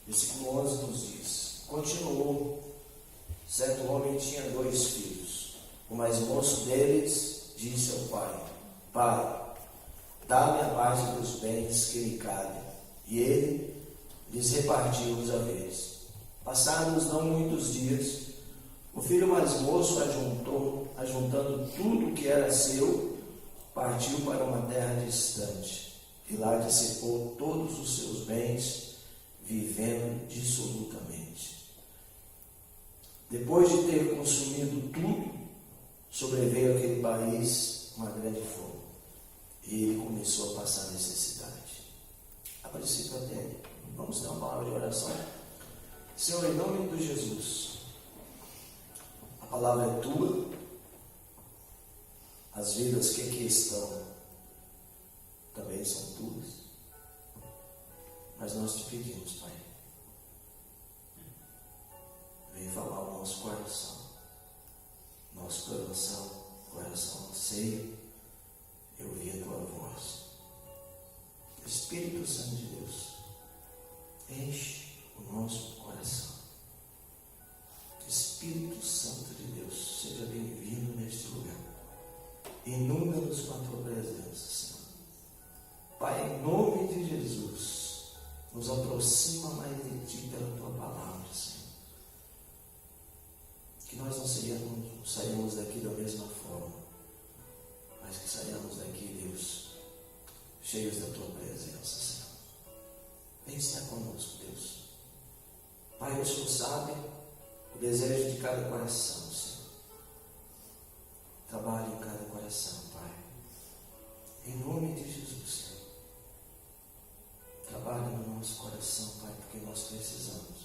Versículo 11 nos diz: continuou, certo homem tinha 2 filhos. O mais moço deles disse ao pai: Pai, dá-me a parte dos bens que lhe cabem. E ele lhes repartiu os haveres. Passados não muitos dias, o filho mais moço ajuntando tudo o que era seu, partiu para uma terra distante, e lá dissipou todos os seus bens, vivendo dissolutamente. Depois de ter consumido tudo, sobreveio àquele país uma grande fome, e ele começou a passar necessidade. A princípio até aí. Vamos ter uma palavra de oração. Senhor, em nome de Jesus, a palavra é tua, as vidas que aqui estão também são tuas, mas nós te pedimos, Pai, vem falar o nosso coração anseio eu ouvir a tua voz. Espírito Santo de Deus, enche o nosso coração. Espírito Santo de Deus, seja bem-vindo neste lugar. Inunda-nos com a tua presença, Senhor. Pai, em nome de Jesus, nos aproxima mais de ti pela tua palavra, Senhor. Que nós não saímos daqui da mesma forma, mas que saímos daqui, Deus, cheios da tua presença, Senhor. Vem estar conosco, Deus. Pai, o Senhor sabe o desejo de cada coração, Senhor. Trabalhe em cada coração, Pai. Em nome de Jesus, Senhor. Trabalhe no nosso coração, Pai, porque nós precisamos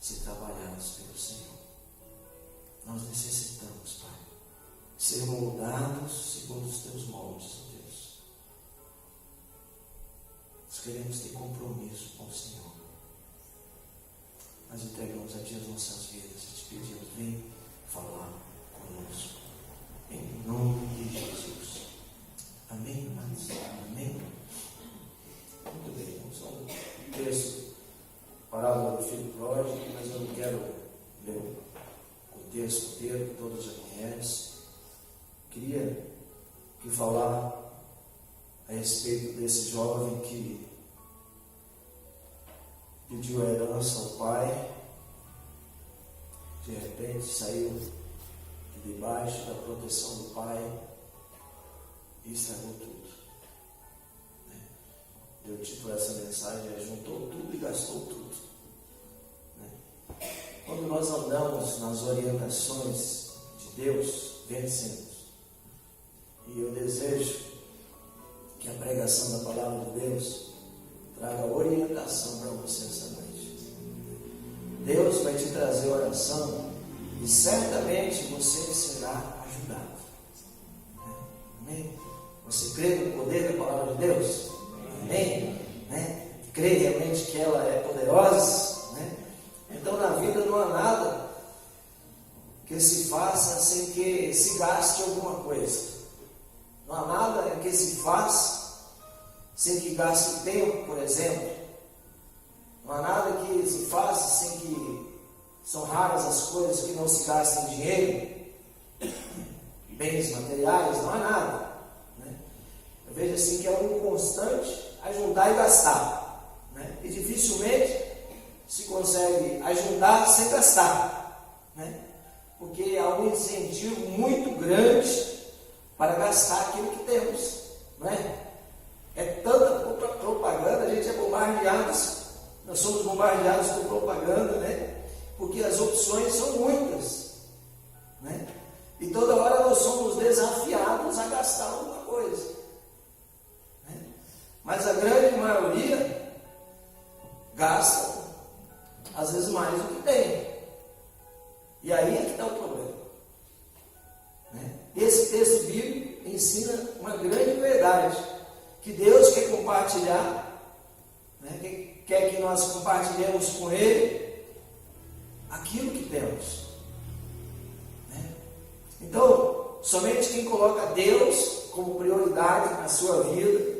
ser trabalhados pelo Senhor. Nós necessitamos, Pai, ser moldados segundo os teus moldes, Deus. Nós queremos ter compromisso com o Senhor. Nós entregamos a Ti as nossas vidas e te pedimos, vem falar conosco. Em nome de Jesus. Amém, irmãos? Amém? Muito bem, vamos lá no texto, parábola do filho pródigo, mas eu não quero ler o texto inteiro, que todos já conhecem. Queria falar a respeito desse jovem que pediu a herança ao pai, de repente saiu de debaixo da proteção do pai e estragou tudo. Deu título a essa mensagem, juntou tudo e gastou tudo. Quando nós andamos nas orientações de Deus, vencemos. E eu desejo que a pregação da palavra de Deus traga orientação para você essa noite. Deus vai te trazer oração e certamente você será ajudado. Amém? Você crê no poder da palavra de Deus? Amém? Crê realmente que ela é poderosa? Então na vida não há nada que se faça sem que se gaste alguma coisa. Não há nada que se faça sem que gaste tempo, por exemplo. Não há nada que se faça sem que são raras as coisas que não se gastem dinheiro, bens materiais, não há nada. Eu vejo assim que é um constante ajuntar e gastar. E dificilmente se consegue ajuntar sem gastar. Porque há um incentivo muito grande para gastar aquilo que temos. É tanta propaganda, a gente é bombardeado, nós somos bombardeados por propaganda, porque as opções são muitas, e toda hora nós somos desafiados a gastar alguma coisa, mas a grande maioria gasta às vezes mais do que tem, e aí é que está o problema. Esse texto bíblico ensina uma grande verdade, que Deus quer compartilhar, quer que nós compartilhemos com Ele aquilo que temos. Então, somente quem coloca Deus como prioridade na sua vida,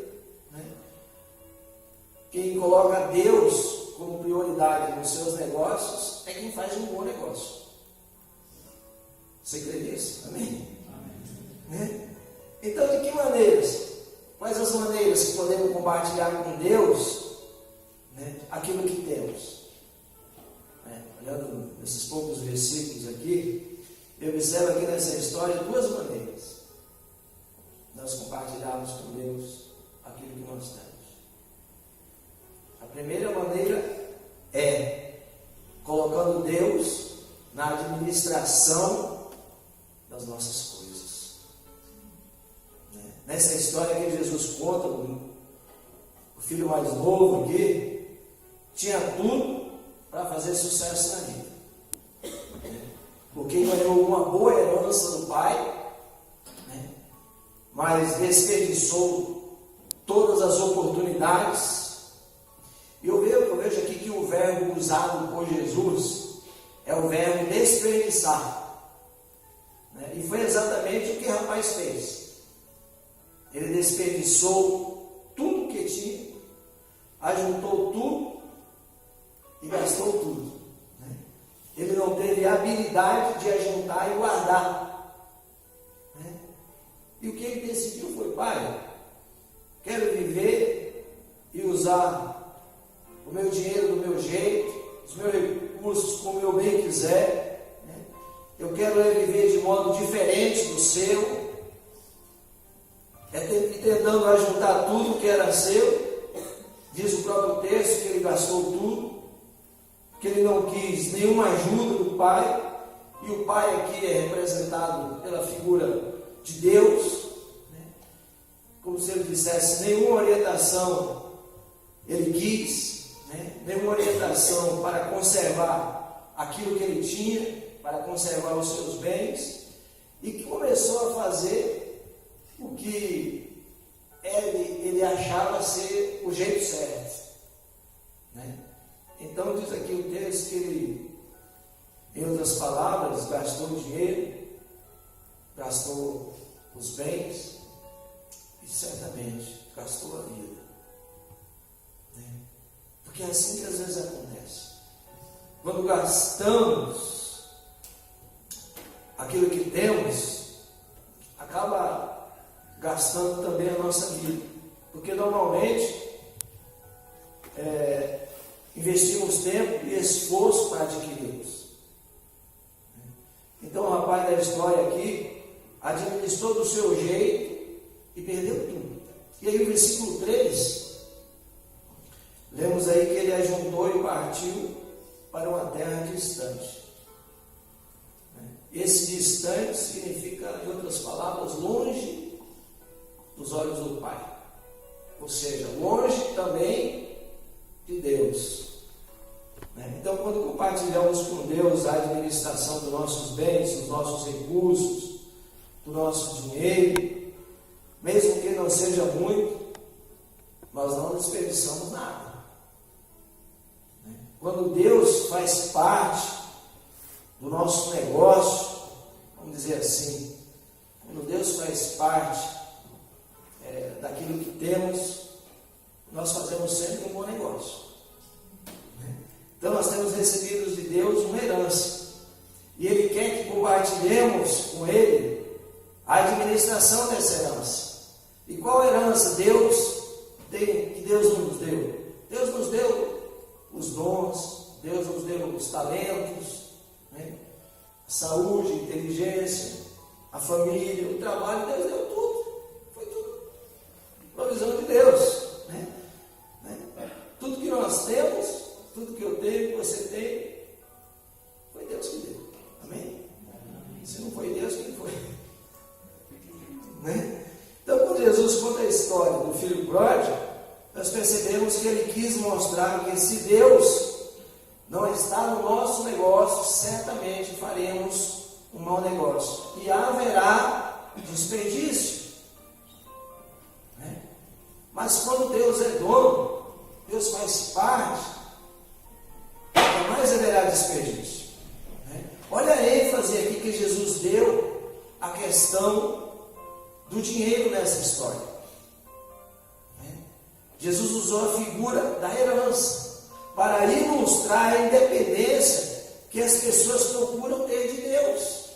quem coloca Deus como prioridade prioridade nos seus negócios é quem faz um bom negócio. Você crê nisso? Amém? Né? Então, de que maneiras? Quais as maneiras que podemos compartilhar com Deus, né, aquilo que temos? Olhando nesses poucos versículos aqui, eu observo aqui nessa história duas maneiras. Nós compartilharmos com Deus aquilo que nós temos. A primeira maneira é colocando Deus na administração das nossas coisas. Nessa história que Jesus conta, o filho mais novo aqui tinha tudo para fazer sucesso na vida, porque ganhou uma boa herança do pai, mas desperdiçou todas as oportunidades. E eu vejo aqui que o verbo usado por Jesus é o verbo desperdiçar, e foi exatamente o que o rapaz fez. Ele desperdiçou tudo que tinha, ajuntou tudo e gastou tudo. Ele não teve a habilidade de ajuntar e guardar. E o que ele decidiu foi: pai, quero viver e usar o meu dinheiro do meu jeito, os meus recursos como eu bem quiser. Eu quero viver de modo diferente do seu. Tentando ajuntar tudo que era seu. Diz o próprio texto que ele gastou tudo, que ele não quis nenhuma ajuda do pai. E o pai aqui é representado pela figura de Deus, como se ele dissesse: nenhuma orientação ele quis, nenhuma orientação para conservar aquilo que ele tinha, para conservar os seus bens, e que começou a fazer o que ele achava ser o jeito certo. Então diz aqui o texto que ele, em outras palavras, gastou o dinheiro, gastou os bens e certamente gastou a vida. Porque é assim que às vezes acontece. Quando gastamos aquilo que temos, acaba gastando também a nossa vida. Porque normalmente investimos tempo e esforço para adquiri-los. Então o rapaz da história aqui administrou do seu jeito e perdeu tudo. E aí o versículo 3, lemos aí que ele ajuntou e partiu para uma terra distante. Esse distante significa, em outras palavras, longe dos olhos do Pai. Ou seja, longe também de Deus. Então, quando compartilhamos com Deus a administração dos nossos bens, dos nossos recursos, do nosso dinheiro, mesmo que não seja muito, nós não desperdiçamos nada. Quando Deus faz parte do nosso negócio, vamos dizer assim, quando Deus faz parte daquilo que temos, nós fazemos sempre um bom negócio. Então nós temos recebido de Deus uma herança, e Ele quer que compartilhemos com Ele a administração dessa herança. E qual herança que Deus nos deu? Deus nos deu os dons, Deus nos deu os talentos, a saúde, a inteligência, a família, o trabalho. Deus deu tudo, foi tudo provisão de Deus. Tudo que nós temos, tudo que eu tenho, que você tem, foi Deus que deu. Amém? Se não foi Deus, quem foi? Então, quando Jesus conta a história do filho pródigo, nós percebemos que ele quis mostrar que se Deus não está no nosso negócio, certamente faremos um mau negócio. E haverá desperdício. Mas quando Deus é dono, Deus faz parte, jamais haverá desperdício. Olha a ênfase aqui que Jesus deu à questão do dinheiro nessa história. Jesus usou a figura da herança. para ilustrar a independência que as pessoas procuram ter de Deus.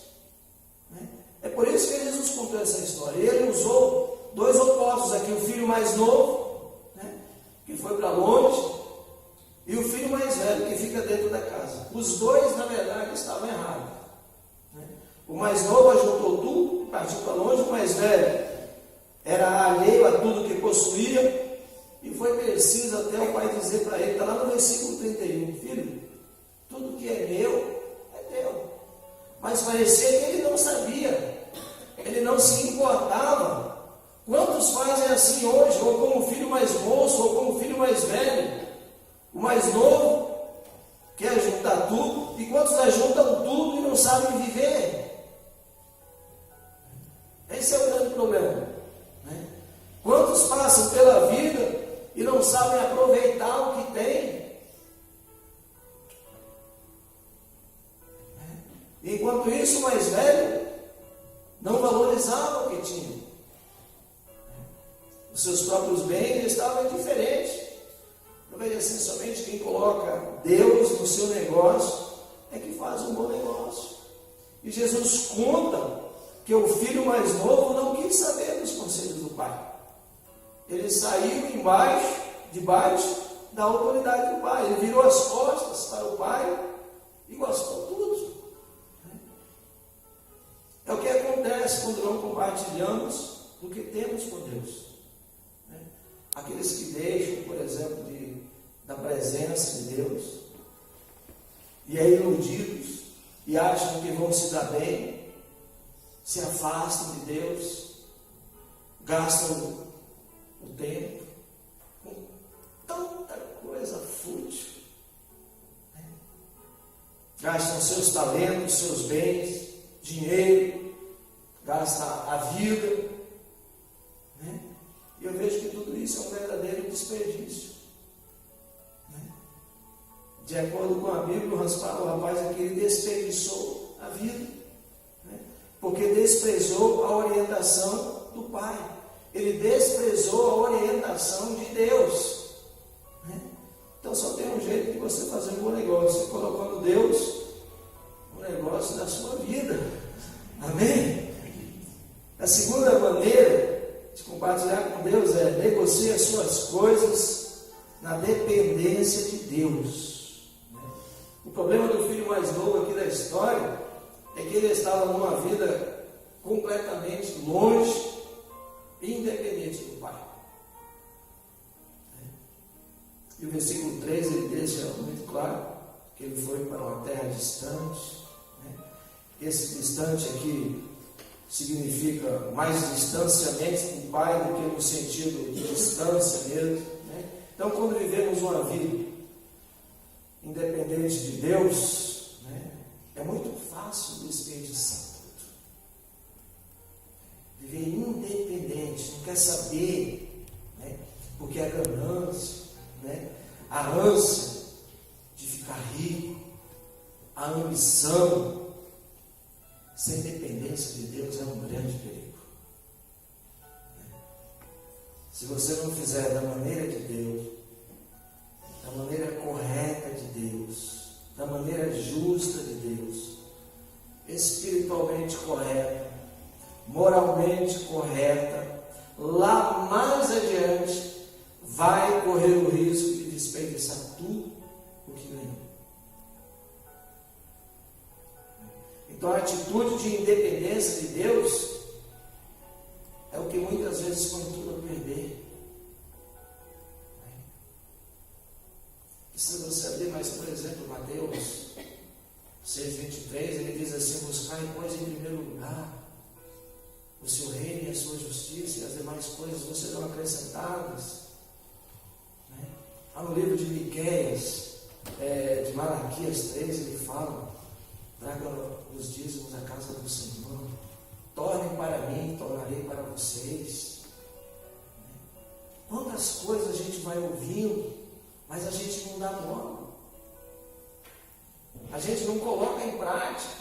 É por isso que Jesus contou essa história. Ele usou dois opostos aqui, o filho mais novo, que foi para longe, e o filho mais velho, que fica dentro da casa. Os dois, na verdade, estavam errados. O mais novo ajuntou tudo, partiu para longe. O mais velho era alheio a tudo que possuía, e foi preciso até o pai dizer para ele, está lá no versículo 31, filho, tudo que é meu, é teu. Mas parecia que ele não sabia, ele não se importava. Quantos fazem assim hoje, ou como o filho mais moço, ou como o filho mais velho? O mais novo quer juntar tudo, e quantos ajuntam tudo e não sabem viver? Esse é o grande problema. Quantos passam pela vida e não sabem aproveitar o que tem? Enquanto isso, o mais velho não valorizava o que tinha. Os seus próprios bens estavam indiferentes. Eu vejo assim, somente quem coloca Deus no seu negócio é que faz um bom negócio. E Jesus conta que o filho mais novo não quis saber dos conselhos do pai. Ele saiu debaixo da autoridade do pai. Ele virou as costas para o pai e gostou tudo. É o que acontece quando não compartilhamos do que temos com Deus. Aqueles que deixam, por exemplo, da presença de Deus, e aí iludidos, e acham que vão se dar bem, se afastam de Deus, gastam o tempo com tanta coisa fútil, gastam seus talentos, seus bens, dinheiro, gastam a vida, e eu vejo que tudo isso é um verdadeiro desperdício. De acordo com a Bíblia, o rapaz aqui ele desperdiçou a vida, porque desprezou a orientação do pai. Ele desprezou a orientação de Deus. Então só tem um jeito de você fazer um bom negócio, você colocando Deus no negócio da sua vida. Amém? A segunda maneira de compartilhar com Deus é negocie as suas coisas na dependência de Deus. O problema do filho mais novo aqui da história é que ele estava numa vida completamente longe e independente do pai. E o versículo 3 ele deixa muito claro que ele foi para uma terra distante. Esse distante aqui significa mais distanciamento do pai do que no sentido de distância mesmo. Então, quando vivemos uma vida independente de Deus, é muito fácil desperdiçar tudo. Viver independente, não quer saber, porque a ganância, a ânsia de ficar rico, a ambição, sem dependência de Deus é um grande perigo. Se você não fizer da maneira de Deus, da maneira correta de Deus, da maneira justa de Deus, espiritualmente correta, moralmente correta, lá mais adiante, vai correr o risco de desperdiçar tudo o que ganhou. Então a atitude de independência de Deus é o que muitas vezes põe tudo a perder. Se você abrir mais, por exemplo, Mateus 6,23, ele diz assim: buscai, pois, em primeiro lugar o seu reino e a sua justiça, e as demais coisas vão serão acrescentadas. No livro de Miqueias, de Malaquias 3, ele fala: traga os dízimos à casa do Senhor, tornem para mim, tornarei para vocês. Quantas coisas a gente vai ouvindo, mas a gente não dá bola, a gente não coloca em prática,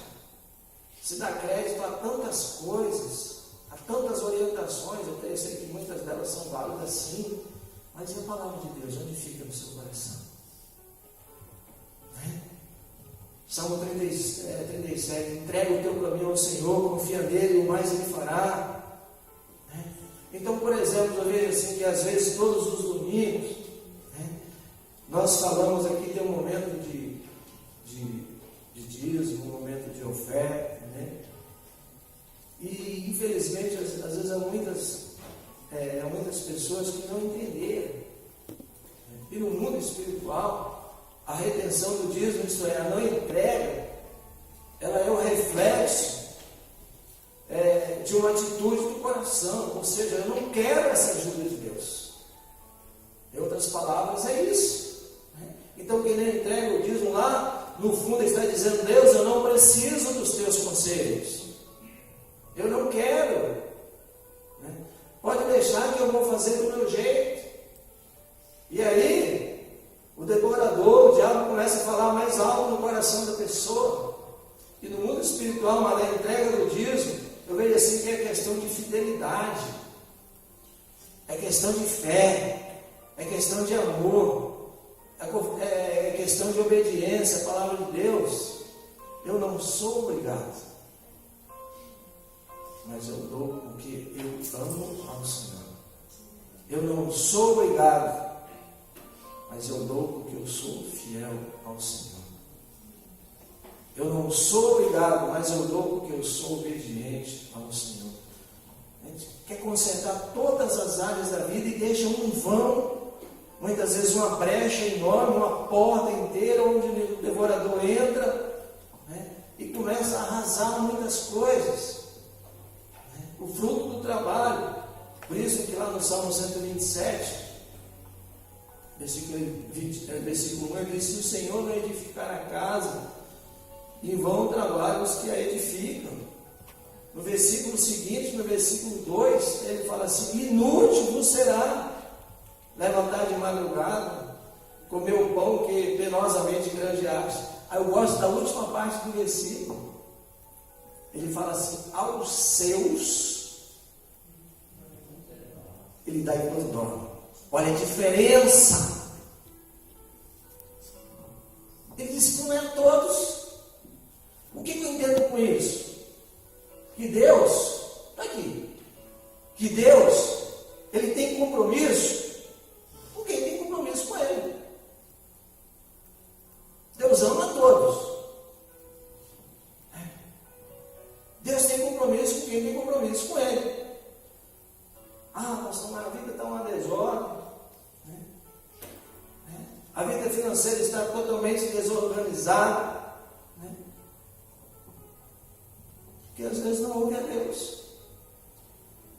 se dá crédito a tantas coisas, a tantas orientações. Eu sei que muitas delas são válidas sim, mas e a palavra de Deus, onde fica no seu coração? Salmo 37, entrega o teu caminho ao Senhor, confia nele, o mais ele fará. Então, por exemplo, eu vejo assim que às vezes todos os domingos, nós falamos aqui, tem um momento de dízimo, um momento de oferta, e infelizmente às vezes há muitas pessoas que não entenderam. E no mundo espiritual, a retenção do dízimo, isto é, a não entrega, ela é o reflexo de uma atitude do coração, ou seja, eu não quero essa ajuda de Deus. Em outras palavras, é isso. Então, quem não entrega o dízimo lá, no fundo, está dizendo: Deus, eu não preciso dos teus conselhos, eu não quero, pode deixar que eu vou fazer do meu jeito. E aí, o devorador, o diabo começa a falar mais alto no coração da pessoa. E no mundo espiritual, mas na entrega do dízimo, eu vejo assim que é questão de fidelidade, é questão de fé, é questão de amor, é questão de obediência à palavra de Deus. Eu não sou obrigado, mas eu dou porque eu amo ao Senhor. Eu não sou obrigado, mas eu dou porque eu sou fiel ao Senhor. Eu não sou obrigado, mas eu dou porque eu sou obediente ao Senhor. A gente quer consertar todas as áreas da vida e deixa um vão, muitas vezes uma brecha enorme, uma porta inteira onde o devorador entra, e começa a arrasar muitas coisas. O fruto do trabalho. Por isso que lá no Salmo 127, versículo 1, ele diz: se o Senhor não edificar a casa, em vão trabalham os que a edificam. No versículo seguinte, no versículo 2, ele fala assim: inútil vos será levantar de madrugada, comer o pão que penosamente granjeaste. Aí eu gosto da última parte do versículo. Ele fala assim: aos seus ele dá enquanto dorme. Olha a diferença. Ele disse que não é a todos. O que eu entendo com isso? Que Deus, está aqui, que Deus, ele tem compromisso com quem tem compromisso com ele. Deus ama a todos. Deus tem compromisso com quem tem compromisso com ele. Ah, pastor, mas a vida está uma desordem. A vida financeira está totalmente desorganizada. Porque às vezes não ouve a Deus.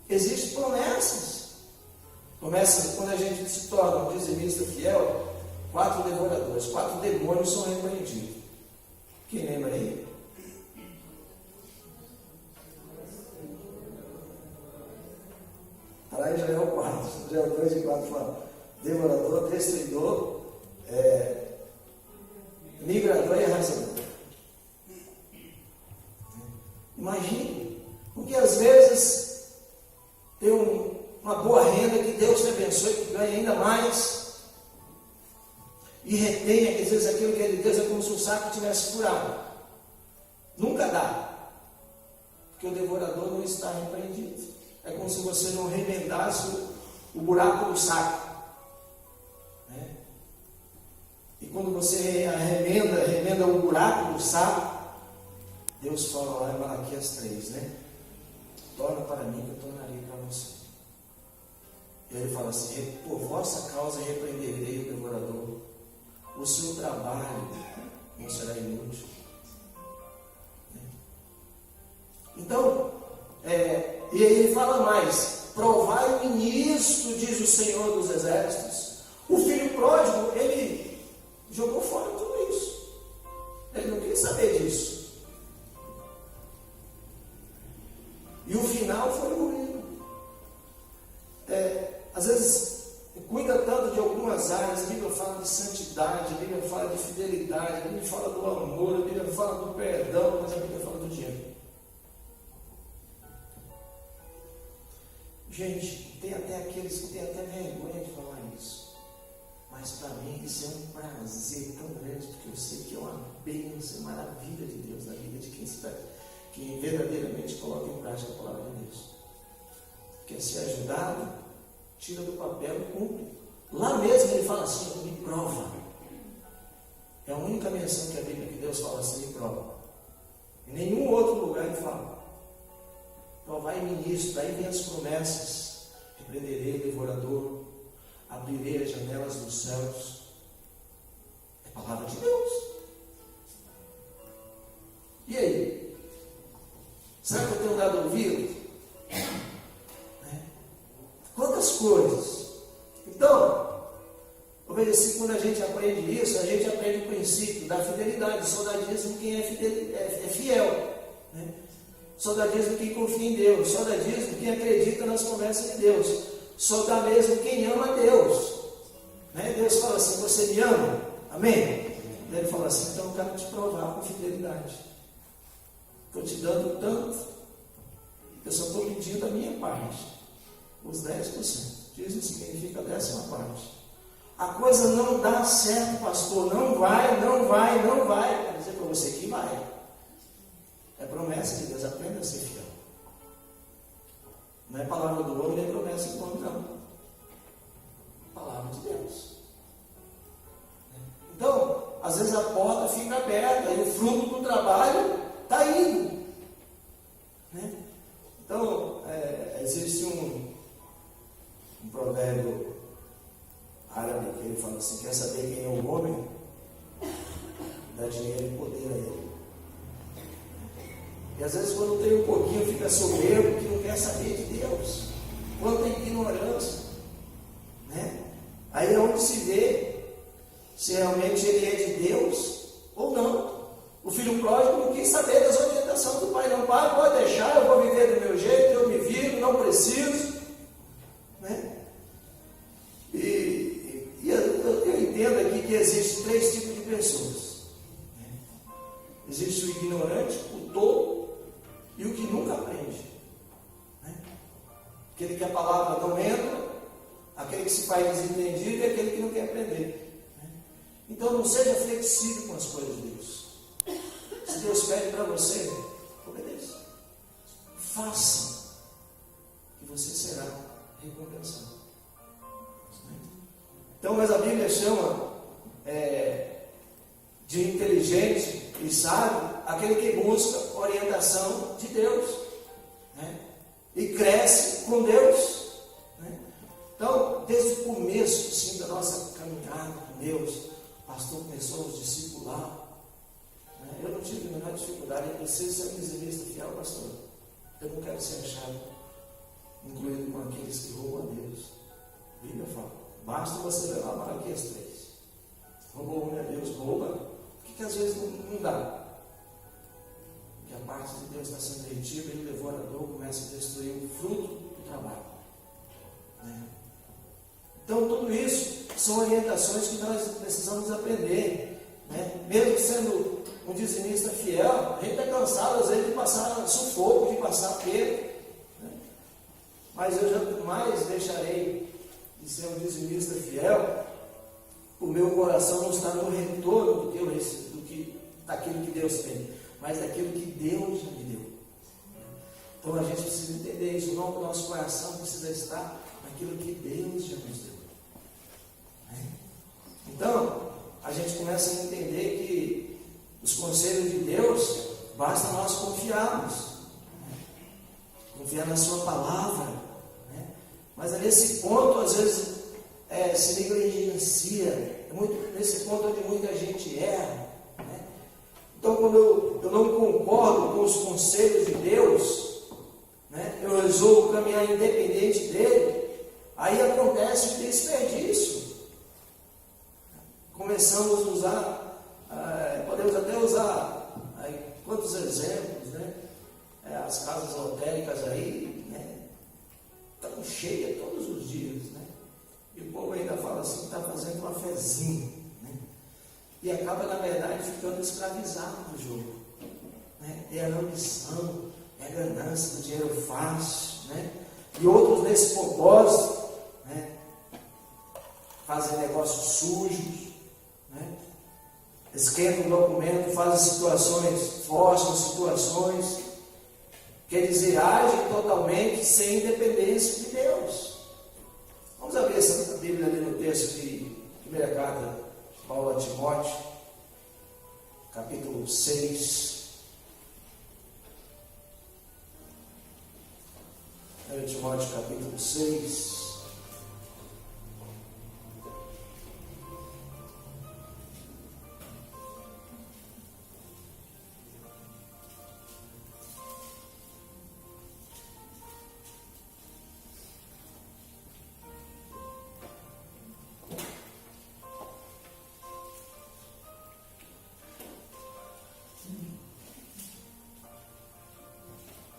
Existem promessas. Promessas, quando a gente se torna um dizimista fiel, 4 devoradores, 4 demônios são repreendidos. Quem lembra aí? Aí já é o 4, já é o 2 e 4 fala: devorador, destruidor, migrador e arrasador. Imagine, porque às vezes tem uma boa renda, que Deus te abençoe, que ganhe ainda mais, e retenha, que às vezes aquilo que é de Deus é como se o saco tivesse furado. Nunca dá, porque o devorador não está repreendido. É como se você não remendasse o buraco do saco. E quando você remenda o buraco do saco, Deus fala lá em Malaquias 3, torna para mim que eu tornarei para você. E ele fala assim: por vossa causa repreenderei o devorador, o seu trabalho não será inútil. Então, e aí ele fala mais: provai-me nisto, diz o Senhor dos Exércitos. O filho pródigo, ele jogou fora tudo isso. Ele não queria saber disso. E o final foi ruim. Às vezes, cuida tanto de algumas áreas. A Bíblia fala de santidade, a Bíblia fala de fidelidade, a Bíblia fala do amor, a Bíblia fala do perdão, mas a Bíblia fala do dinheiro. Gente, tem até aqueles que têm até vergonha de falar isso. Mas para mim isso é um prazer tão grande, porque eu sei que é uma bênção, maravilha de Deus na vida de quem verdadeiramente coloca em prática a palavra de Deus. Quer ser ajudado, tira do papel e cumpre. Lá mesmo ele fala assim, me prova. É a única menção que a Bíblia que Deus fala assim, me prova. Em nenhum outro lugar ele fala. Provai-me nisso, daí vem as promessas. Repreenderei o devorador, abrirei as janelas dos céus. É a palavra de Deus. E aí? Será que eu tenho dado ouvido? Quantas coisas? Então, obedecer, quando a gente aprende isso, a gente aprende o princípio da fidelidade. Soldadismo, quem é fiel. Né? Soldadismo, quem confia em Deus. Soldadismo, quem acredita nas promessas de Deus. Soldadismo, quem ama Deus. Né? Deus fala assim, você me ama? Amém? Ele fala assim, então eu quero te provar com fidelidade. Estou te dando tanto, eu só estou pedindo a minha parte, os 10%. Dízimo significa a 10ª parte. A coisa não dá certo, pastor, não vai. Quero dizer para você que vai. É promessa de Deus, aprenda a ser fiel. Não é palavra do homem, nem promessa do homem, não. Palavra de Deus. Então, às vezes a porta fica aberta e o fruto do trabalho está indo. Né? Então, existe um provérbio árabe que ele fala assim, quer saber quem é o homem? Dá dinheiro e poder a ele. E às vezes quando tem um pouquinho fica soberbo, que não quer saber de Deus. Quanta ignorância. Né? Aí é onde se vê se realmente ele é de Deus ou não. O filho pródigo não quis saber das orientações do pai. Não, pai, pode deixar, eu vou viver do meu jeito, eu me viro, não preciso. Né? E eu entendo aqui que existem 3 tipos de pessoas. Né? Existe o ignorante, o tolo e o que nunca aprende. Né? Aquele que a palavra não entra, aquele que se faz desentendido e aquele que não quer aprender. Né? Então não seja flexível com as coisas de Deus. Se Deus pede para você, obedeça. Faça, que você será recompensado. Então, mas a Bíblia chama de inteligente e sábio aquele que busca orientação de Deus. Né? E cresce com Deus. Né? Então, desde o começo assim, da nossa caminhada com Deus, o pastor começou a nos discipular. Eu não tive a menor dificuldade, eu preciso ser um dizimista fiel, pastor. Eu não quero ser achado incluído com aqueles que roubam a Deus. A Bíblia fala, basta você levar Malaquias 3. Roubou o homem a Deus, rouba. Por que às vezes não dá? Porque a parte de Deus está sendo retida e o devorador começa a destruir o fruto do trabalho. Né? Então tudo isso são orientações que nós precisamos aprender. Né? Mesmo sendo um dizimista fiel, a gente está cansado às vezes de passar sufoco, de passar perda. Né? Mas eu jamais deixarei de ser um dizimista fiel. O meu coração não está no retorno daquilo que Deus tem, mas daquilo que Deus já me deu. Então a gente precisa entender isso, não, o nosso coração precisa estar naquilo que Deus já nos deu. Né? Então, a gente começa a entender que os conselhos de Deus, basta nós confiarmos, né? Confiar na sua palavra, né? Mas nesse ponto, às vezes, se negligencia, nesse ponto onde muita gente erra. Né? Então, quando eu não concordo com os conselhos de Deus, né? Eu resolvo caminhar independente dele, aí acontece o desperdício. Começamos a usar, podemos até usar quantos exemplos, né? As casas lotéricas aí, né? Estão cheias todos os dias, né? E o povo ainda fala assim, está fazendo uma fezinha, né? E acaba, na verdade, ficando escravizado no jogo. Né? É a ambição, é a ganância do dinheiro fácil, né? E outros nesse propósito, né? Fazem negócios sujos, né? esquenta o documento, faz situações, forçam situações, quer dizer, age totalmente sem independência de Deus. Vamos abrir essa Bíblia ali no texto de primeira carta de Paulo a Timóteo, capítulo 6. 1 Timóteo capítulo 6.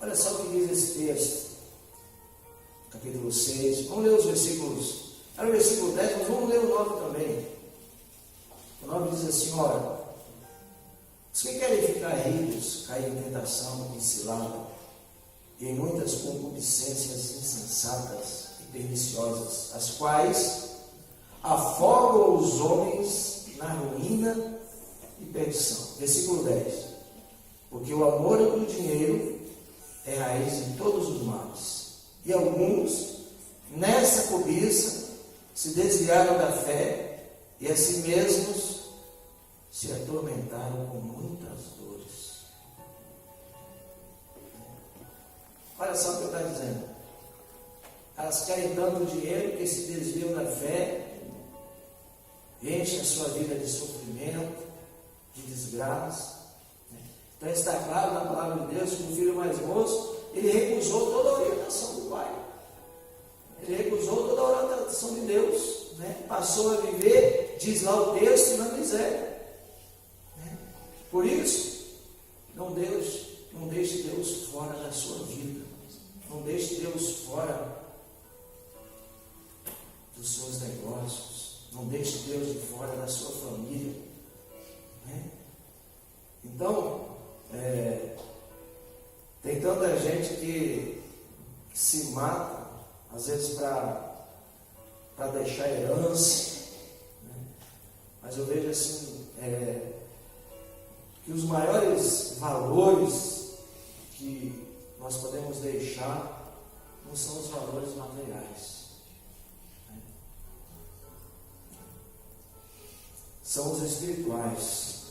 Olha só o que diz esse texto, capítulo 6. Vamos ler os versículos. Era o versículo 10, mas vamos ler o 9 também. O 9 diz assim: ora, os que querem ficar ricos caem em tentação e cilada, e em muitas concupiscências insensatas e perniciosas, as quais afogam os homens na ruína e perdição. Versículo 10. Porque o amor do dinheiro é raiz de todos os males. E alguns, nessa cobiça, se desviaram da fé e a si mesmos se atormentaram com muitas dores. Olha só o que está dizendo. Elas querem tanto dinheiro que se desviam da fé, enchem a sua vida de sofrimento, de desgraça. Então está claro na palavra de Deus que o filho mais moço, ele recusou toda a orientação do pai. Ele recusou toda a orientação de Deus, né? Passou a viver, diz lá o texto, na miséria. Né? Por isso, não deixe Deus fora da sua vida. Não deixe Deus fora dos seus negócios. Não deixe Deus de fora da sua família. Né? Então, tem tanta gente que se mata, às vezes para deixar herança, né? Mas eu vejo assim, que os maiores valores que nós podemos deixar não são os valores materiais, né? São os espirituais.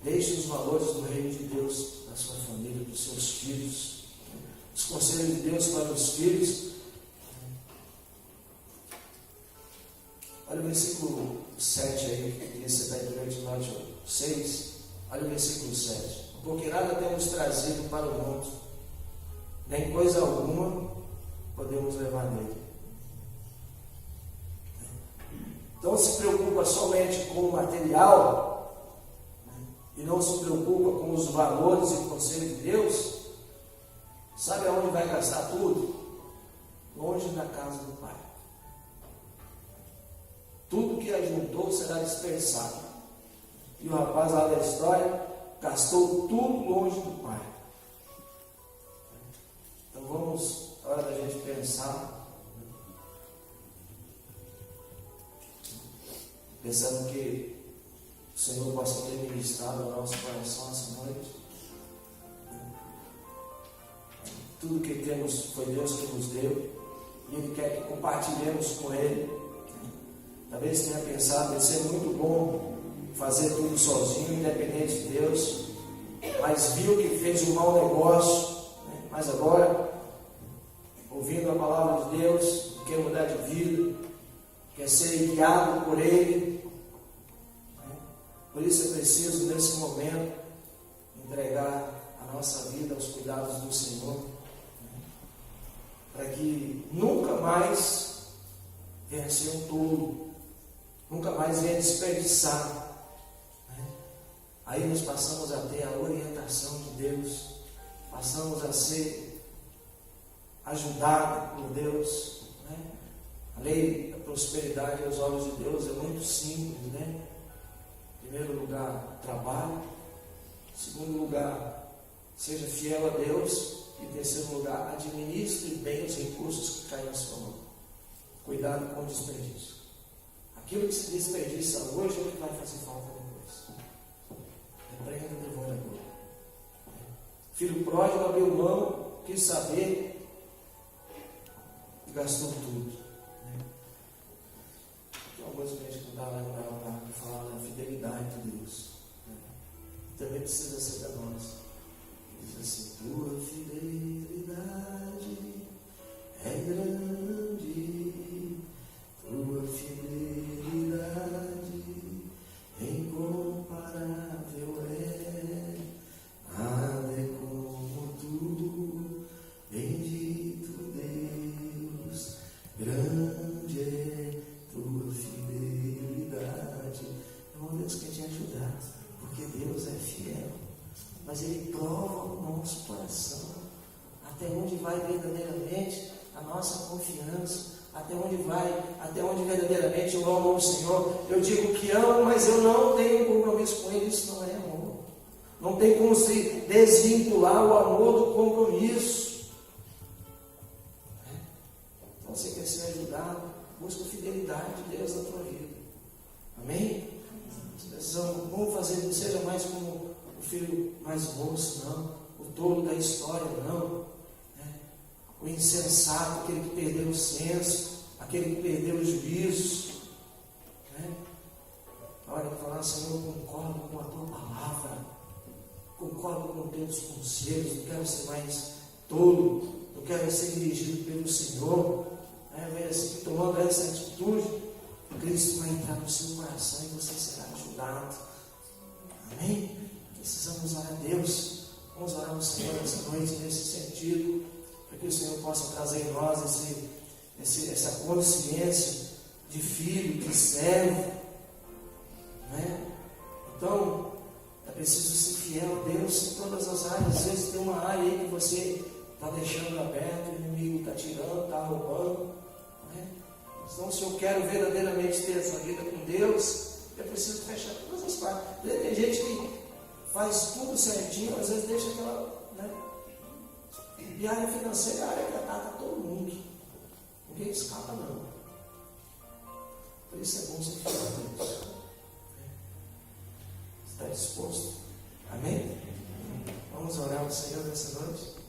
Deixe os valores do reino de Deus da sua família, dos seus filhos, os conselhos de Deus para os filhos. Olha o versículo 7 aí, que você está em 1 Timóteo 6. Olha o versículo 7. Porque nada temos trazido para o mundo, nem coisa alguma podemos levar nele. Então se preocupa somente com o material, e não se preocupa com os valores e conselhos de Deus, sabe aonde vai gastar tudo? Longe da casa do Pai. Tudo que ajuntou será dispersado. E o rapaz lá da história gastou tudo longe do Pai. Então vamos, na hora da gente pensar, pensando que o Senhor possa ter ministrado ao nosso coração essa noite. Tudo que temos foi Deus que nos deu, e Ele quer que compartilhemos com Ele. Talvez tenha pensado, vai ser muito bom fazer tudo sozinho, independente de Deus, mas viu que fez um mau negócio, né? Mas agora, ouvindo a palavra de Deus, quer mudar de vida, quer ser guiado por Ele. Por isso é preciso, nesse momento, entregar a nossa vida aos cuidados do Senhor, né? Para que nunca mais venha ser um tolo, nunca mais venha desperdiçar. Né? Aí nós passamos a ter a orientação de Deus, passamos a ser ajudados por Deus. Né? A lei da prosperidade aos olhos de Deus é muito simples, né? Em primeiro lugar, trabalho. Em segundo lugar, seja fiel a Deus. E em terceiro lugar, administre bem os recursos que caem na sua mão. Cuidado com o desperdício. A Aquilo que se desperdiça hoje é o que vai fazer falta depois. Repreenda o devorador. Filho pródigo abriu mão, quis saber e gastou tudo. Tem uma coisa que a gente não dá para falar da fidelidade de Deus. Também precisa ser da nossa. Diz assim: tua fidelidade é grande, tua fidelidade incomparável é, nada é como tu, bendito Deus, grande é tua fidelidade. Irmão, Deus quer te ajudar, porque Deus é fiel, mas Ele prova o nosso coração, até onde vai verdadeiramente a nossa confiança, até onde verdadeiramente eu amo o Senhor. Eu digo que amo, mas eu não tenho compromisso com Ele. Isso não é amor. Não tem como se desvincular o amor do compromisso. Então, você quer ser ajudado, busca a fidelidade de Deus na tua vida. Amém? Vamos fazer, não seja mais como o filho mais moço, não, o tolo da história, não, o insensato, aquele que perdeu o senso, aquele que perdeu o juízo. Na hora de falar: Senhor, eu concordo com a tua palavra, concordo com os teus conselhos, não quero ser mais tolo, não quero ser dirigido pelo Senhor. Assim, tomando essa atitude, Cristo vai entrar no seu coração e você será ajudado. Amém? Precisamos orar a Deus. Vamos orar ao Senhor essa noite nesse sentido, para que o Senhor possa trazer em nós essa consciência de filho, de servo. Então, é preciso ser fiel a Deus em todas as áreas. Às vezes tem uma área aí que você está deixando aberto, o inimigo está tirando, está roubando. Então, se eu quero verdadeiramente ter essa vida com Deus, eu preciso fechar todas as partes. Tem gente que faz tudo certinho, às vezes deixa aquela. E a área financeira é a área que ataca todo mundo. Ninguém escapa, não. Por isso é bom ser fiel a Deus. Está disposto? Amém? Vamos orar ao Senhor nessa noite.